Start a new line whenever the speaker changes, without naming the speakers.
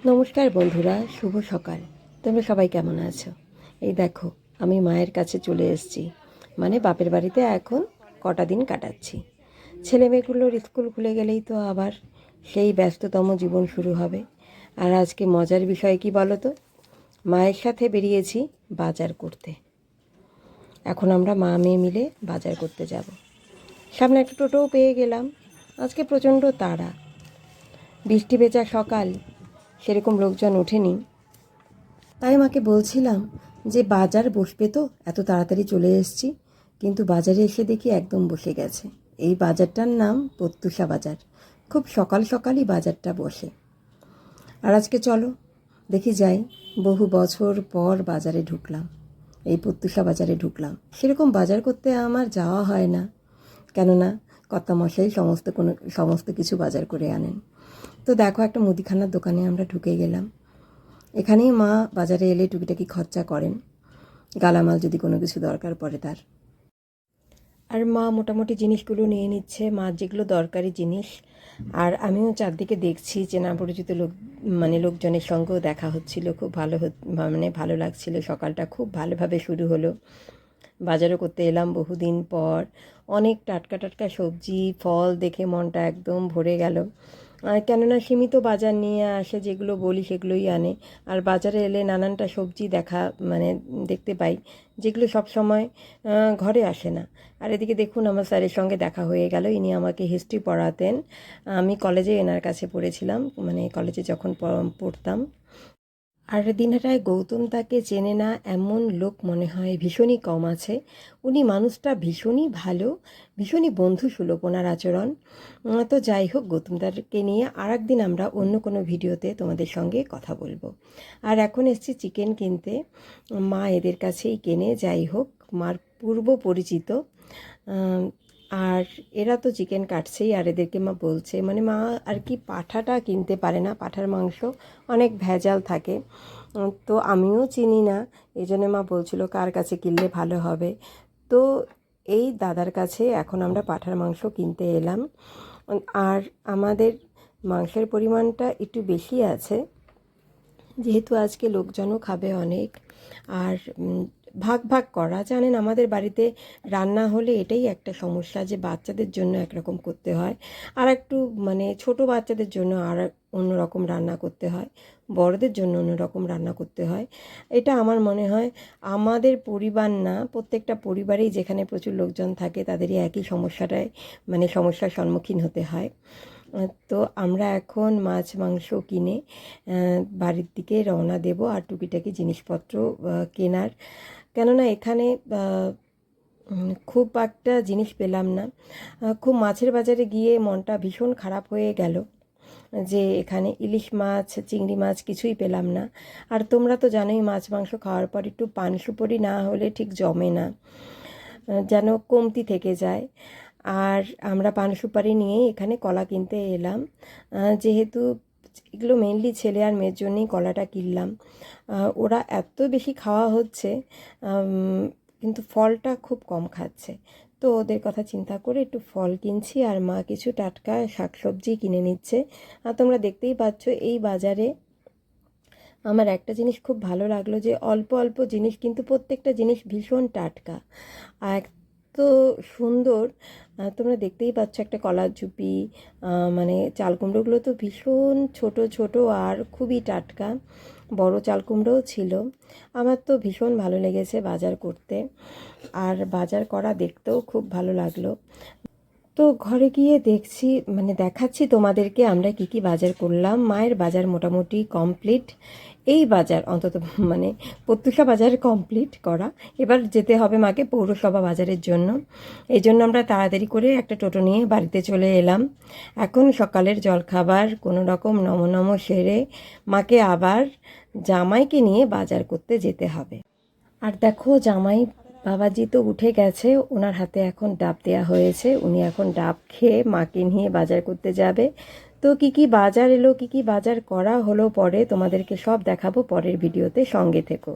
নমস্কার বন্ধুরা, শুভ সকাল। তোমরা সবাই কেমন আছো? এই দেখো, আমি মায়ের কাছে চলে এসেছি, মানে বাপের বাড়িতে এখন কটা দিন কাটাচ্ছি। ছেলেমেয়েগুলোর স্কুল খুলে গেলেই তো আবার সেই ব্যস্ততম জীবন শুরু হবে। আর আজকে মজার বিষয় কি বলো তো? মায়ের সাথে বেরিয়েছি বাজার করতে। এখন আমরা মা মেয়ে মিলে বাজার করতে যাব। সামনে একটা টোটোও পেয়ে গেলাম। আজকে প্রচণ্ড তাড়া, বৃষ্টি ভেজা সকাল, সেরকম লোকজন ওঠেনি। তাই মাকে বলছিলাম যে বাজার বসবে তো, এত তাড়াতাড়ি চলে এসেছি, কিন্তু বাজারে এসে দেখি একদম বসে গেছে। এই বাজারটার নাম প্রত্যুষা বাজার। খুব সকাল সকালই বাজারটা বসে। আর আজকে চলো দেখি যাই। বহু বছর পর বাজারে ঢুকলাম, এই প্রত্যুষা বাজারে ঢুকলাম। সেরকম বাজার করতে আমার যাওয়া হয় না, কেননা কর্তামশাই সমস্ত কিছু বাজার করে আনেন। তো দেখো, একটা মুদিখানার দোকানে আমরা ঢুকে গেলাম। এখানেই মা বাজারে এলে টুকিটাকি খরচা করেন, গালামাল যদি কোনো কিছু দরকার পড়ে তার। আর মা মোটামুটি জিনিসগুলো নিয়ে নিচ্ছে, মার যেগুলো দরকারি জিনিস। আর আমিও চারদিকে দেখছি, চেনা পরিচিত লোকজনের সঙ্গেও দেখা হচ্ছিল। খুব ভালো লাগছিল। সকালটা খুব ভালোভাবে শুরু হলো। বাজারও করতে এলাম বহুদিন পর। অনেক টাটকা টাটকা সবজি ফল দেখে মনটা একদম ভরে গেল। কেননা সীমিত বাজার নিয়ে আসে, যেগুলো বলি সেগুলোই আনে। আর বাজারে এলে নানানটা সবজি দেখতে পাই, যেগুলো সব সময় ঘরে আসে না। আর এদিকে দেখুন, আমার স্যারের সঙ্গে দেখা হয়ে গেল। ইনি আমাকে হিস্ট্রি পড়াতেন। আমি কলেজে এনার কাছে পড়েছিলাম, কলেজে যখন পড়তাম। আর দিনহাটায় গৌতম তাকে চেনে না এমন লোক মনে হয় ভীষণই কম আছে। উনি মানুষটা ভীষণই ভালো, ভীষণই বন্ধুসুলভ ওনার আচরণ। তো যাই হোক, গৌতম দাকে নিয়ে আর একদিন আমরা অন্য কোনো ভিডিওতে তোমাদের সঙ্গে কথা বলবো। আর এখন এসছি চিকেন কিনতে। মা এদের কাছেই কেনে। যাই হোক, মার পূর্ব পরিচিত। আর এরা তো চিকেন কাটছেই, আর এদেরকে মা বলছে, মা আর কি পাঁঠাটা কিনতে পারে না। পাঁঠার মাংস অনেক ভেজাল থাকে, তো আমিও চিনি না। এই জন্য মা বলছিল কার কাছে কিনলে ভালো হবে। তো এই দাদার কাছে এখন আমরা পাঁঠার মাংস কিনতে এলাম। আর আমাদের মাংসের পরিমাণটা একটু বেশি আছে, যেহেতু আজকে লোকজনও খাবে অনেক। আর ভাগ ভাগ করা, জানেন আমাদের বাড়িতে রান্না হলে এটাই একটা সমস্যা, যে বাচ্চাদের জন্য একরকম করতে হয়, আর একটু ছোট বাচ্চাদের জন্য আর অন্যরকম রান্না করতে হয়, বড়দের জন্য অন্যরকম রান্না করতে হয়। এটা আমার মনে হয় আমাদের পরিবার না, প্রত্যেকটা পরিবারেই যেখানে প্রচুর লোকজন থাকে তাদেরই একই সমস্যার সম্মুখীন হতে হয়। তো আমরা এখন মাছ মাংস কিনে বাড়ির দিকে রওনা দেব, আর টুকিটাকি জিনিসপত্র কেনার। কেননা এখানে খুব একটা জিনিস পেলাম না। খুব মাছের বাজারে গিয়ে মনটা ভীষণ খারাপ হয়ে গেল, যে এখানে ইলিশ মাছ চিংড়ি মাছ কিছুই পেলাম না। আর তোমরা তো জানোই, মাছ মাংস খাওয়ার পর একটু পান সুপারি না হলে ঠিক জমে না, যেন কমতি থেকে যায়। আর আমরা পান সুপারি নিয়েই এখানে কলা কিনতে এলাম। যেহেতু এগুলো মেনলি ছেলে আর মেয়ের জন্যই কলাটা কিনলাম। ওরা এত বেশি খাওয়া হচ্ছে, কিন্তু ফলটা খুব কম খাচ্ছে। তো ওদের কথা চিন্তা করে একটু ফল কিনছি, আর মা কিছু টাটকা শাকসবজি কিনে নিচ্ছে। আর তোমরা দেখতেই পাচ্ছ এই বাজারে আমার একটা জিনিস খুব ভালো লাগলো, যে অল্প অল্প জিনিস কিন্তু প্রত্যেকটা জিনিস ভীষণ টাটকা আর এত সুন্দর। তোমরা দেখতেই পাচ্ছ একটা কলার ঝুপি, চাল কুমড়োগুলো তো ভীষণ ছোট ছোট আর খুবই টাটকা। বড় চাল কুমড়োও ছিল। আমার তো ভীষণ ভালো লেগেছে বাজার করতে, আর বাজার করা দেখতেও খুব ভালো লাগলো। তো ঘরে গিয়ে দেখাচ্ছি তোমাদেরকে আমরা কি কি বাজার করলাম। মায়ের বাজার মোটামুটি কমপ্লিট। এই বাজার অন্তত প্রত্যুষা বাজার কমপ্লিট করা। এবার যেতে হবে মাকে পৌরসভা বাজারের জন্য। এই জন্য আমরা তাড়াতাড়ি করে একটা টোটো নিয়ে বাড়িতে চলে এলাম। এখন সকালের জলখাবার কোনো রকম নম সেরে মাকে আবার জামাইকে নিয়ে বাজার করতে যেতে হবে। আর দেখো, জামাই বাবাজি তো উঠে গেছে, ওনার হাতে এখন ডাব দেওয়া হয়েছে। উনি এখন ডাব খেয়ে মাকে নিয়ে বাজার করতে যাবে। তো কি কি বাজার এলো, কি কি বাজার করা হলো পরে তোমাদেরকে সব দেখাবো পরের ভিডিওতে, সঙ্গে থেকো।